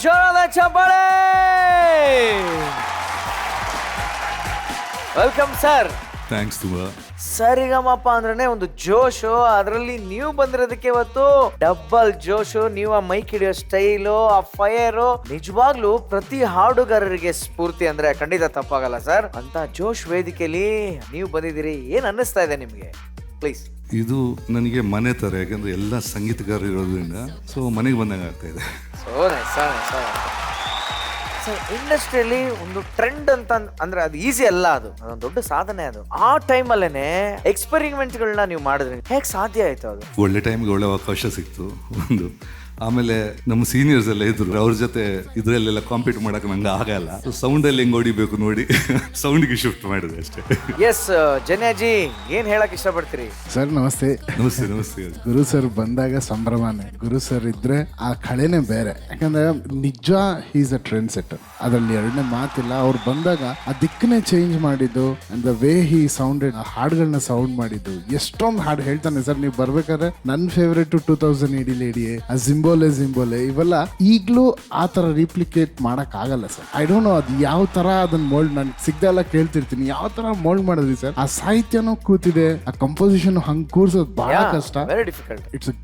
ಜೋರಾದ ಚಪ್ಪಾಳೆ. Welcome sir. Thanks ತುಂಬಾ. ಸರಿಗಮಪ ಅಂದ್ರೆ ಒಂದು ಜೋಶು, ಅದರಲ್ಲಿ ನೀವು ಬಂದಿರೋದಕ್ಕೆ ಇವತ್ತು ಡಬಲ್ ಜೋಶು. ನೀವು ಆ ಮೈಕ್ ಹಿಡಿಯೋ ಸ್ಟೈಲು, ಆ ಫೈರು ನಿಜವಾಗ್ಲೂ ಪ್ರತಿ ಹಾಡುಗಾರರಿಗೆ ಸ್ಫೂರ್ತಿ ಅಂದ್ರೆ ಖಂಡಿತ ತಪ್ಪಾಗಲ್ಲ ಸರ್. ಅಂತ ಜೋಶ್ ವೇದಿಕೆಯಲ್ಲಿ ನೀವು ಬಂದಿದ್ದೀರಿ, ಏನ್ ಅನ್ನಿಸ್ತಾ ಇದೆ ನಿಮ್ಗೆ? ಪ್ಲೀಸ್. ಇದು ನನಗೆ ಮನೆ ಥರ, ಯಾಕಂದ್ರೆ ಎಲ್ಲ ಸಂಗೀತಗಾರರು ಇರೋದ್ರಿಂದ ಸೊ ಮನೆಗೆ ಬಂದಂಗೆ ಆಗ್ತಾ ಇದೆ. ಇಂಡಸ್ಟ್ರಿಯಲ್ಲಿ ಒಂದು ಟ್ರೆಂಡ್ ಅಂತ ಅಂದ್ರೆ ಅದು ಈಸಿ ಅಲ್ಲ, ಅದೊಂದು ದೊಡ್ಡ ಸಾಧನೆ. ಅದು ಆ ಟೈಮ್ ಅಲ್ಲೇನೆ ಎಕ್ಸ್ಪೆರಿಮೆಂಟ್ ಗಳನ್ನ ನೀವು ಮಾಡಿದ್ರಿ, ಹೇಗೆ ಸಾಧ್ಯ ಆಯ್ತು? ಅದು ಒಳ್ಳೆ ಟೈಮ್ಗೆ ಒಳ್ಳೆ ಅವಕಾಶ ಸಿಕ್ತು ಒಂದು. ಆಮೇಲೆ ನಮ್ಮ ಸೀನಿಯರ್ಸ್ ಎಲ್ಲ ಇದ್ರು, ಅವ್ರ ಜೊತೆ ಇದ್ರಲ್ಲೆಲ್ಲ ಕಾಂಪೀಟ್ ಮಾಡಕ್ಕೆ ನಂಗೆ ಆಗಲ್ಲ. ಸೌಂಡ್ ಅಲ್ಲಿ ಹೆಂಗ್ ಹೊಡಿಬೇಕು ನೋಡಿ ಸೌಂಡ್ಗೆ ಶಿಫ್ಟ್ ಮಾಡಿದೆ ಅಷ್ಟೇ. ಎಸ್ ಜನ್ಯಾಜಿ, ಏನ್ ಹೇಳಕ್ ಇಷ್ಟಪಡ್ತೀರಿ? ಸರ್ ನಮಸ್ತೆ. ನಮಸ್ತೆ ನಮಸ್ತೆ. ಗುರು ಸರ್ ಬಂದಾಗ ಸಂಭ್ರಮನೇ. ಗುರು ಸರ್ ಇದ್ರೆ ಆ ಕಳೆನೇ ಬೇರೆ, ಯಾಕಂದ್ರೆ ನಿಜ ಈಸ್ ಅ ಟ್ರೆಂಡ್ ಸೆಟ್ಟರ್, ಅದ್ರಲ್ಲಿ ಎರಡನೇ ಮಾತಿಲ್ಲ. ಅವ್ರು ಬಂದಾಗ ಆ ದಿಕ್ಕನ್ನೇ ಚೇಂಜ್ ಮಾಡಿದ್ದು, and the way he sounded, ಆ ಹಾಡುಗಳನ್ನ ಸೌಂಡ್ ಮಾಡಿದ್ದು. ಎಷ್ಟೊಂದು ಹಾಡು ಹೇಳ್ತಾನೆ ಸರ್. ನೀವು ಬರ್ಬೇಕಾದ್ರೆ ನನ್ನ ಫೇವ್ರೇಟ್ 2080 ಲೇಡಿಯೇ, ಆ ಜಿಂಬೋಲೆ ಇವೆಲ್ಲ ಈಗಲೂ ಆ ತರ ರಿಪ್ಲಿಕೇಟ್ ಮಾಡಕ್ ಆಗಲ್ಲ ಸರ್. ಐ ಡೋಂಟ್ ನೋ ಅದು ಯಾವ ತರ ಅದನ್ನ ಮೋಲ್ಡ್, ನಾನು ಸಿಗ್ದೆಲ್ಲ ಕೇಳ್ತಿರ್ತೀನಿ ಯಾವ ತರ ಮೋಲ್ಡ್ ಮಾಡಿದ್ರಿ ಸರ್. ಆ ಸಾಹಿತ್ಯನೂ ಕೂತಿದೆ, ಆ ಕಂಪೋಸಿಷನ್ ಹಂಗ್ ಕೂರ್ಸೋದು ಬಹಳ ಕಷ್ಟ. It's a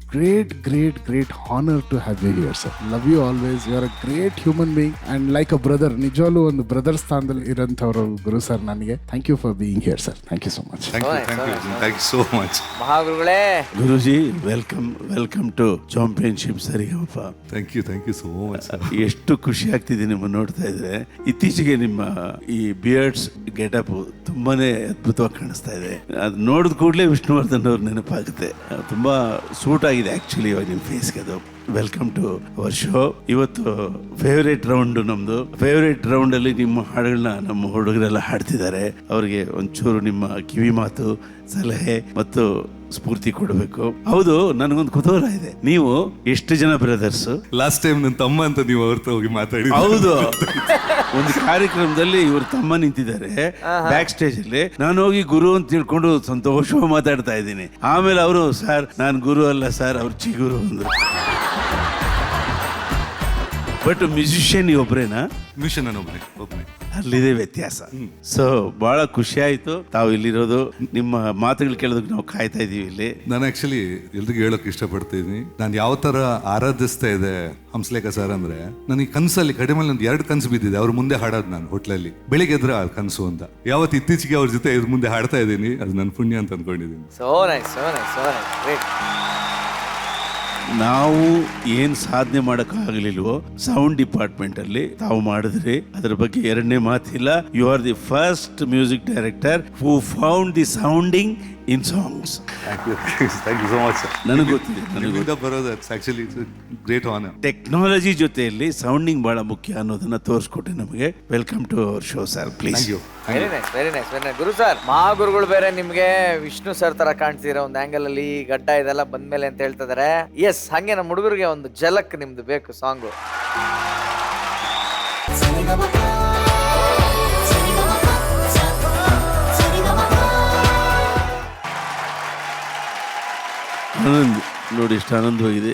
great honour to have you here sir. Love you always. You are a great human being and like a brother. ನಿಜವಾಗ್ಲೂ ಒಂದು ಬ್ರದರ್ ಸ್ಥಾನದಲ್ಲಿ ಇರೋಂಥವ್ರು ಗುರು ಸರ್. ನನಗೆ thank you for being here sir. Thank you so much. Thank you so much. ಮಹಾಗುರುಗಳೇ, Guruji welcome to championship Sarigamapa. Thank you so much. ಎಷ್ಟು ಖುಷಿ ಆಗ್ತಿದೆ ನಿಮ್ಮ ನೋಡ್ತಾ ಇದ್ರೆ. ಇತ್ತೀಚೆಗೆ ನಿಮ್ಮ ಈ ಬಿಯರ್ಡ್ಸ್ ಗೆಟಪ್ ತುಂಬಾನೇ ಅದ್ಭುತವಾಗಿ ಕಾಣಿಸ್ತಾ ಇದೆ. ಅದು ನೋಡಿದ ಕೂಡಲೇ ವಿಷ್ಣುವರ್ಧನ್ ಅವ್ರ ನೆನಪಾಗುತ್ತೆ. ತುಂಬಾ ಸೂಟ್ ಆಗಿದೆ ಆಕ್ಚುಲಿ ಇವಾಗ ನಿಮ್ಮ ಫೇಸ್ಗೆ ಅದು. Welcome to our show. ಇವತ್ತು ಫೇವರೇಟ್ ರೌಂಡ್ ನಮ್ದು. ಫೇವರೇಟ್ ರೌಂಡ್ ಅಲ್ಲಿ ನಿಮ್ಮ ಹಾಡುಗಳನ್ನ ನಮ್ಮ ಹುಡುಗರೆಲ್ಲ ಹಾಡ್ತಿದ್ದಾರೆ. ಅವರಿಗೆ ಒಂಚೂರು ನಿಮ್ಮ ಕಿವಿ ಮಾತು, ಸಲಹೆ ಮತ್ತು ಸ್ಫೂರ್ತಿ ಕೊಡಬೇಕು. ಹೌದು, ನನಗೊಂದು ಕುತೂಹಲ ಇದೆ. ನೀವು ಎಷ್ಟು ಜನ ಬ್ರದರ್ಸ್? ಲಾಸ್ಟ್ ಟೈಮ್ ನನ್ನ ತಮ್ಮ ಅಂತ ನೀವು ಅವ್ರ ಹೋಗಿ ಮಾತಾಡಿ. ಹೌದು, ಒಂದು ಕಾರ್ಯಕ್ರಮದಲ್ಲಿ ಇವ್ರ ತಮ್ಮ ನಿಂತಿದ್ದಾರೆ ಬ್ಯಾಕ್ ಸ್ಟೇಜ್ ಅಲ್ಲಿ. ನಾನು ಹೋಗಿ ಗುರು ಅಂತ ತಿಳ್ಕೊಂಡು ಸಂತೋಷವಾಗಿ ಮಾತಾಡ್ತಾ ಇದ್ದೀನಿ. ಆಮೇಲೆ ಅವರು, ಸರ್ ನಾನು ಗುರು ಅಲ್ಲ ಸರ್, ಅವ್ರು ಚಿಗುರು ಅಂದ್ರು. But musician ಒಬ್ರೇನಾ? ಮಿಷನ್ ಒಬ್ಬನೇ. ಅಲ್ಲಿದೆ ವ್ಯತ್ಯಾಸ. ಸೊ ಬಹಳ ಖುಷಿ ಆಯ್ತು ತಾವು ಇಲ್ಲಿರೋದು. ನಿಮ್ಮ ಮಾತುಗಳು ಕೇಳೋದಕ್ಕೆ ನಾವು ಕಾಯ್ತಾ ಇದೀವಿ ಇಲ್ಲಿ. ನಾನು ಆಕ್ಚುಲಿ ಎಲ್ರಿಗೂ ಹೇಳೋಕೆ ಇಷ್ಟಪಡ್ತೀನಿ, ನಾನು ಯಾವ ತರ ಆರಾಧಿಸ್ತಾ ಇದೆ ಹಂಸಲೇಖ ಸರ್ ಅಂದ್ರೆ, ನನಗೆ ಕನಸಲ್ಲಿ ಕಡಿಮೆ ಒಂದು 2 ಕನಸು ಬಿದ್ದಿದೆ. ಅವ್ರ ಮುಂದೆ ಹಾಡೋದು ನಾನು ಹೋಟ್ಲಲ್ಲಿ ಬೆಳಿಗ್ಗೆ ಎದ್ರೆ ಆ ಕನಸು ಅಂತ. ಯಾವತ್ತು ಇತ್ತೀಚೆಗೆ ಅವ್ರ ಜೊತೆ ಇದ್ರ ಮುಂದೆ ಹಾಡ್ತಾ ಇದ್ದೀನಿ, ಅದು ನನ್ನ ಪುಣ್ಯ ಅಂತ ಅನ್ಕೊಂಡಿದ್ದೀನಿ. ನಾವು ಏನ್ ಸಾಧನೆ ಮಾಡೋಕ್ಕಾಗಲಿಲ್ವೋ ಸೌಂಡ್ ಡಿಪಾರ್ಟ್ಮೆಂಟ್ ಅಲ್ಲಿ ತಾವು ಮಾಡಿದ್ರಿ, ಅದ್ರ ಬಗ್ಗೆ ಎರಡನೇ ಮಾತಿಲ್ಲ. You are the first music director who found the sounding in songs. Thank you so much. ನನಗೆ ಗೊತ್ತಿದೆ, ಬರೋದು ಆಕ್ಚುಲಿ ಗ್ರೇಟ್ ಆನರ್. ಟೆಕ್ನಾಲಜಿ ಜೊತೆಯಲ್ಲಿ ಸೌಂಡಿಂಗ್ ಬಹಳ ಮುಖ್ಯ ಅನ್ನೋದನ್ನ ತೋರಿಸ್ಕೊಟ್ಟೆ ನಮಗೆ. Welcome to our show sir, please. Very nice. Guru sir, ಮಹಾಗುರುಗಳು ಬೇರೆ ನಿಮ್ಗೆ ವಿಷ್ಣು ಸರ್ ತರ ಕಾಣ್ತಿರೋ ಒಂದು ಆಂಗಲ್ ಅಲ್ಲಿ ಗಡ್ಡ ಇದೆಲ್ಲ ಬಂದ್ಮೇಲೆ ಅಂತ ಹೇಳ್ತಿದಾರೆ. ಎಸ್, ಹಂಗೆ ನಮ್ಮ ಹುಡುಗರಿಗೆ ಒಂದು ಝಲಕ್ ನಿಮ್ದು ಬೇಕು ಸಾಂಗು. ಆನಂದ್ ನೋಡಿ, ಎಷ್ಟು ಆನಂದವಾಗಿದೆ.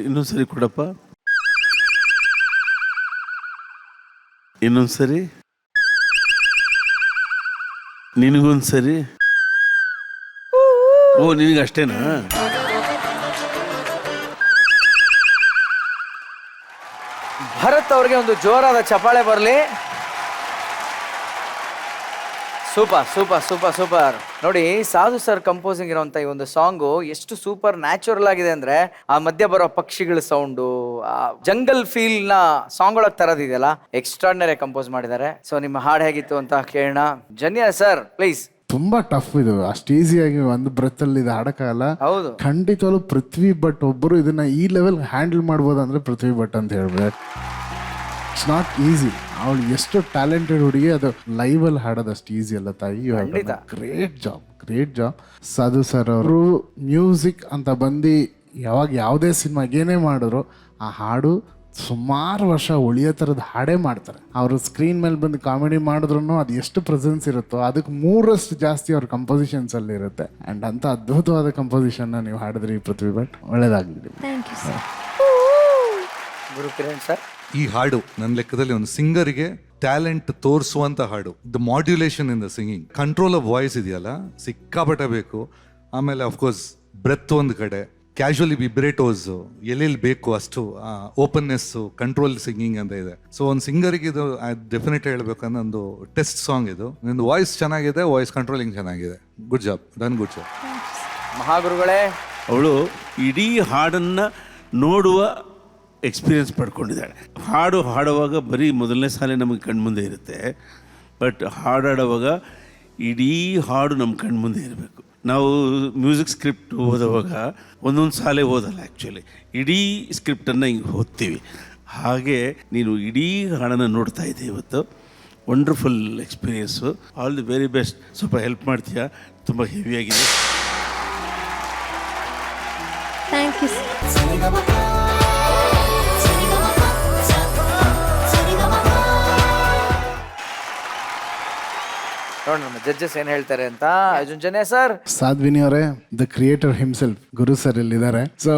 ಇನ್ನೊಂದ್ಸರಿ ಕೊಡಪ್ಪ, ಇನ್ನೊಂದ್ಸರಿ, ನಿನಗೊಂದ್ಸರಿ. ಓ, ನಿನಗೆ ಅಷ್ಟೇನಾ? ಭರತ್ ಅವ್ರಿಗೆ ಒಂದು ಜೋರಾದ ಚಪ್ಪಾಳೆ ಬರಲಿ. ಸೂಪರ್. ನೋಡಿ, ಸಾಧು ಸರ್ ಕಂಪೋಸಿಂಗ್ ಇರೋಂಥ ಈ ಒಂದು ಸಾಂಗು ಎಷ್ಟು ಸೂಪರ್ ನ್ಯಾಚುರಲ್ ಆಗಿದೆ ಅಂದ್ರೆ, ಆ ಮಧ್ಯ ಬರೋ ಪಕ್ಷಿಗಳ ಸೌಂಡು, ಆ ಜಂಗಲ್ ಫೀಲ್ ನ ಸಾಂಗ್ ಒಳಗೆ ತರದಿದೆಯಲ್ಲ, ಎಕ್ಸ್ಟ್ರಾರ್ಡಿನರಿ ಕಂಪೋಸ್ ಮಾಡಿದ್ದಾರೆ. ಸೊ ನಿಮ್ಮ ಹಾಡು ಹೇಗಿತ್ತು ಅಂತ ಕೇಳೋಣ. ಜನ್ಯ ಸರ್, ಪ್ಲೀಸ್. ತುಂಬಾ ಟಫ್ ಇದು, ಅಷ್ಟು ಈಸಿಯಾಗಿ ಒಂದು ಬ್ರೆತ್ ಅಲ್ಲಿ ಇದು ಹಾಡಕ್ಕಾಗಲ್ಲ. ಹೌದು, ಖಂಡಿತವಾಗ್ಲೂ ಪೃಥ್ವಿ ಭಟ್ ಒಬ್ಬರು ಇದನ್ನ ಈ ಲೆವೆಲ್ ಹ್ಯಾಂಡಲ್ ಮಾಡ್ಬೋದು ಅಂದ್ರೆ ಪೃಥ್ವಿ ಭಟ್ ಅಂತ ಹೇಳ್ಬೇಕು. It's not easy. ಅವಳು ಎಷ್ಟು ಟ್ಯಾಲೆಂಟೆಡ್ ಹುಡುಗಿ, ಅದು ಲೈವ್ ಅಲ್ಲಿ ಹಾಡೋದು ಅಷ್ಟು ಈಸಿ ಅಲ್ಲ ತಾಯಿ. Great job. ಸಾಧು ಸರ್ ಅವರು ಮ್ಯೂಸಿಕ್ ಅಂತ ಬಂದು ಯಾವಾಗ ಯಾವುದೇ ಸಿನಿಮಾಗೆ ಏನೇ ಮಾಡಿದ್ರು ಆ ಹಾಡು ಸುಮಾರು ವರ್ಷ ಉಳಿಯೋ ಥರದ ಹಾಡೇ ಮಾಡ್ತಾರೆ. ಅವರು ಸ್ಕ್ರೀನ್ ಮೇಲೆ ಬಂದು ಕಾಮಿಡಿ ಮಾಡಿದ್ರು ಅದು ಎಷ್ಟು ಪ್ರೆಸೆನ್ಸ್ ಇರುತ್ತೋ ಅದಕ್ಕೆ 3ರಷ್ಟು ಜಾಸ್ತಿ ಅವ್ರ ಕಂಪೋಸಿಷನ್ಸ್ ಅಲ್ಲಿ ಇರುತ್ತೆ. ಅಂಡ್ ಅಂತ ಅದ್ಭುತವಾದ ಕಂಪೋಸಿಷನ್ ನೀವು ಹಾಡಿದ್ರಿ ಪೃಥ್ವಿ ಭಟ್. ಒಳ್ಳೇದಾಗಲಿ. ಗುರು ಕಿರಣ್ ಸರ್. ಈ ಹಾಡು ನನ್ನ ಲೆಕ್ಕದಲ್ಲಿ ಒಂದು ಸಿಂಗರ್ಗೆ ಟ್ಯಾಲೆಂಟ್ ತೋರಿಸುವಂತ ಹಾಡು. The modulation in the singing, control of voice ಇದೆಯಲ್ಲ ಸಿಕ್ಕಾಪಟ್ಟೆ ಬೇಕು. ಆಮೇಲೆ ಅಫ್ಕೋರ್ಸ್ ಬ್ರೆತ್ ಒಂದು ಕಡೆ, ಕ್ಯಾಶುವಲಿ ವಿಬ್ರೇಟೋಸ್ ಎಲ್ಲೆಲ್ಲಿ ಬೇಕು ಅಷ್ಟು ಓಪನ್ನೆಸ್ಸು, ಕಂಟ್ರೋಲ್ ಸಿಂಗಿಂಗ್ ಅಂತ ಇದೆ. ಸೊ ಒಂದು ಸಿಂಗರ್ಗೆ ಇದು ಡೆಫಿನೆಟ್ ಹೇಳ್ಬೇಕಂದ್ರೆ ಒಂದು ಟೆಸ್ಟ್ ಸಾಂಗ್ ಇದು. ನಿಂದು ವಾಯ್ಸ್ ಚೆನ್ನಾಗಿದೆ, ವಾಯ್ಸ್ ಕಂಟ್ರೋಲಿಂಗ್ ಚೆನ್ನಾಗಿದೆ. Good job, done good job. ಮಹಾಗುರುಗಳೇ, ಅವಳು ಇಡೀ ಹಾಡನ್ನು ನೋಡುವ ಎಕ್ಸ್ಪೀರಿಯನ್ಸ್ ಪಡ್ಕೊಂಡಿದ್ದಾಳೆ. ಹಾಡುವಾಗ ಬರೀ ಮೊದಲನೇ ಸಾಲೆ ನಮಗೆ ಕಣ್ಮುಂದೆ ಇರುತ್ತೆ, ಬಟ್ ಹಾಡುವಾಗ ಇಡೀ ಹಾಡು ನಮ್ಮ ಕಣ್ಮುಂದೆ ಇರಬೇಕು. ನಾವು ಮ್ಯೂಸಿಕ್ ಸ್ಕ್ರಿಪ್ಟ್ ಓದುವಾಗ ಒಂದೊಂದು ಸಾಲೆ ಓದಲ್ಲ, ಆ್ಯಕ್ಚುಲಿ ಇಡೀ ಸ್ಕ್ರಿಪ್ಟನ್ನು ಹಿಂಗೆ ಓದ್ತೀವಿ. ಹಾಗೆ ನೀನು ಇಡೀ ಹಾಡನ್ನು ನೋಡ್ತಾ ಇದ್ದೆ ಇವತ್ತು. Wonderful experience. All the very best. ಸ್ವಲ್ಪ ಹೆಲ್ಪ್ ಮಾಡ್ತೀಯಾ? ತುಂಬ ಹೆವಿಯಾಗಿದೆ. Thank you. ನೋಡಿ ನಮ್ಮ ಜಡ್ಜಸ್ ಏನ್ ಹೇಳ್ತಾರೆ ಅಂತ. ಅಜುಂಜನೆ ಸರ್, ಸಾಧ್ವಿನಿ ಅವರೇ, the creator himself Guru sir ಇಲ್ಲಿದ್ದಾರೆ. ಸೊ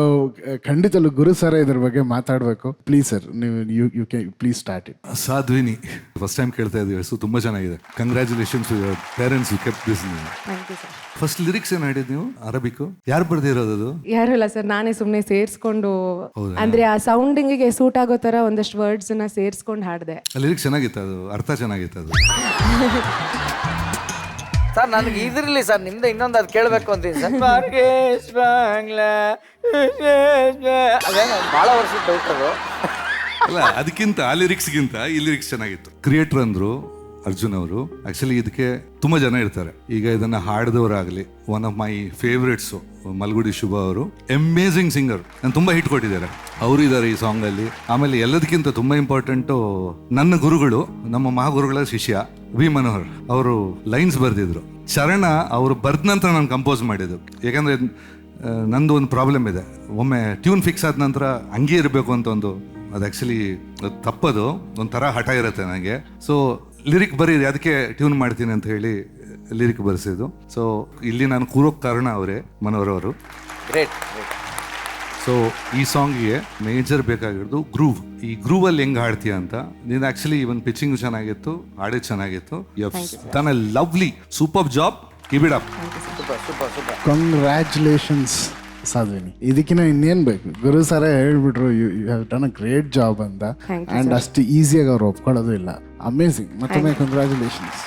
ಖಂಡಿತಲು ಗುರು ಸರ್ ಇದ್ರ ಬಗ್ಗೆ ಮಾತಾಡಬೇಕು. ಪ್ಲೀಸ್ ಸರ್, ನೀವು you can please start it. Sadhvini, first time ಕೇಳ್ತಾ ಇದ್ದೀವಿ, ಸೊ ತುಂಬಾ ಚೆನ್ನಾಗಿದೆ. Congratulations your parents, you kept this. Thank you sir. First lyrics ಏನ್ ಹಾಡಿದ್ ನೀವು? ಅರಬಿಕ್ ಯಾರು ಬರ್ದಿರೋದು ಅದು? ಯಾರು ಇಲ್ಲ ಸರ್, ನಾನೇ ಸುಮ್ಮನೆ ಸೇರಿಸ್ಕೊಂಡು, ಅಂದ್ರೆ ಆ ಸೌಂಡಿಂಗಿಗೆ ಸೂಟ್ ಆಗೋ ತರ ಒಂದಷ್ಟು ವರ್ಡ್ಸ್ ನ ಸೇರಿಸ್ಕೊಂಡು ಹಾಡಿದೆ. ಲಿರಿಕ್ಸ್ ಚೆನ್ನಾಗಿತ್ತು, ಅದು ಅರ್ಥ ಚೆನ್ನಾಗಿತ್ತು ಅದು. ಸರ್ ನನಗೆ ಇದ್ರಲ್ಲಿ ಸರ್ ನಿಮ್ದು ಇನ್ನೊಂದು ಅದು ಕೇಳಬೇಕು ಅಂತೀನಿ ಸರ್. ಅದೇ ಭಾಳ ವರ್ಷದ ಡೌಟ್ ಅದು. ಅಲ್ಲ, ಅದಕ್ಕಿಂತ ಆ ಲಿರಿಕ್ಸ್ಗಿಂತ ಈ ಲಿರಿಕ್ಸ್ ಚೆನ್ನಾಗಿತ್ತು. ಕ್ರಿಯೇಟರ್ ಅಂದ್ರು ಅರ್ಜುನ್ ಅವರು. ಆಕ್ಚುಲಿ ಇದಕ್ಕೆ ತುಂಬಾ ಜನ ಇರ್ತಾರೆ. ಈಗ ಇದನ್ನ ಹಾಡಿದವರಾಗ್ಲಿ, one of my favourites Malgudi ಶುಭ ಅವರು, ಅಮೇಝಿಂಗ್ ಸಿಂಗರ್, ನಾನು ತುಂಬಾ ಹಿಟ್ ಕೊಟ್ಟಿದ್ದಾರೆ. ಅವರು ಇದ್ದಾರೆ ಈ ಸಾಂಗ್ ಅಲ್ಲಿ. ಆಮೇಲೆ ಎಲ್ಲದಕ್ಕಿಂತ ತುಂಬಾ ಇಂಪಾರ್ಟೆಂಟು, ನನ್ನ ಗುರುಗಳು, ನಮ್ಮ ಮಹಾಗುರುಗಳ ಶಿಷ್ಯ ವಿ ಮನೋಹರ್ ಅವರು ಲೈನ್ಸ್ ಬರ್ದಿದ್ರು. ಚರಣ ಅವರು ಬರ್ದ ನಂತರ ನಾನು ಕಂಪೋಸ್ ಮಾಡಿದ್ದು. ಯಾಕಂದ್ರೆ ನಂದು ಒಂದು ಪ್ರಾಬ್ಲಮ್ ಇದೆ, ಒಮ್ಮೆ ಟ್ಯೂನ್ ಫಿಕ್ಸ್ ಆದ ನಂತರ ಹಂಗೆ ಇರಬೇಕು ಅಂತ ಒಂದು, ಅದು ಆ್ಯಕ್ಚುಲಿ ತಪ್ಪದು, ಒಂಥರ ಹಠ ಇರುತ್ತೆ ನನಗೆ. ಸೊ ಲಿರಿಕ್ ಬರೀರಿ, ಅದಕ್ಕೆ ಟ್ಯೂನ್ ಮಾಡ್ತೀನಿ ಅಂತ ಹೇಳಿ ಲಿರಿಕ್ ಬರೆಸಿದ್ದು. ಸೊ ಇಲ್ಲಿ ನಾನು ಕೂರೋಕ್ಕೆ ಕಾರಣ ಅವರೇ, ಮನೋಹರ್ ಅವರು. ಗ್ರೇಟ್. ಸೊ ಈ ಸಾಂಗಿಗೆ ಮೇಜರ್ ಬೇಕಾಗಿರೋದು ಗ್ರೂವ್. ಈ ಗ್ರೂವ್ ಅಲ್ಲಿ ಹೆಂಗ್ ಹಾಡ್ತೀಯ ಅಂತ. ನೀನು ಆಕ್ಚುಲಿ ಇವನ್ ಪಿಚಿಂಗ್ ಚೆನ್ನಾಗಿತ್ತು, ಹಾಡಿದ್ ಚೆನ್ನಾಗಿತ್ತು. You have done a lovely super job. Keep it up. Congratulations Sadhvini. ಇದಕ್ಕಿಂತ ಇನ್ನೇನು ಬೇಕು? ಗುರು ಸರ ಹೇಳ್ಬಿಟ್ರು you have done a great job ಅಂತ. ಆ್ಯಂಡ್ ಅಷ್ಟು ಈಸಿಯಾಗಿ ಅವ್ರು ಒಪ್ಕೊಳ್ಳೋದು ಇಲ್ಲ. ಅಮೇಝಿಂಗ್. ಮತ್ತೊಮ್ಮೆ ಕಂಗ್ರ್ಯಾಚುಲೇಷನ್ಸ್.